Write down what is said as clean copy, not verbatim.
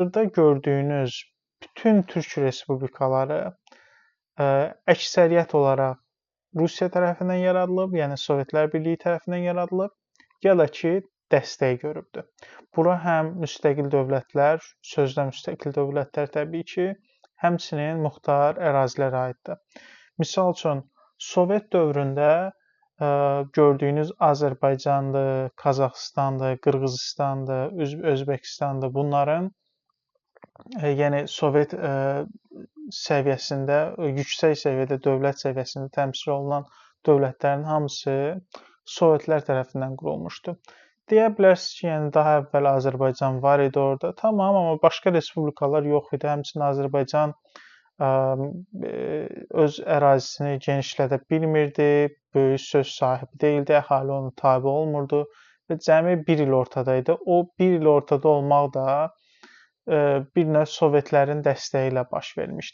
Burada gördüyünüz bütün Türk respublikaları əksəriyyət olaraq Rusiya tərəfindən yaradılıb, yəni Sovetlər Birliyi tərəfindən yaradılıb, ya da ki, dəstək görübdür. Bura həm müstəqil dövlətlər, sözdə müstəqil dövlətlər təbii ki, həmçinin muxtar ərazilərə aiddir. Misal üçün, Sovet dövründə gördüyünüz Azərbaycandır, Qazaxıstandır, Qırğızıstandır, Özbəkistandır. Bunların yəni Sovet səviyyəsində, yüksək səviyyədə, dövlət səviyyəsində təmsil olunan dövlətlərin hamısı Sovetlər tərəfindən qurulmuşdu. Deyə bilərsiniz ki, yəni daha əvvəl Azərbaycan var idi orada, tamam, amma başqa respublikalar yox idi. Həmçinin Azərbaycan öz ərazisini genişlədə bilmirdi, böyük söz sahibi deyildi, əhali ona tabe olmurdu və cəmi bir il ortada idi. O bir il ortada olmaq da bir növ Sovetlərin dəstəyi ilə baş vermişdi.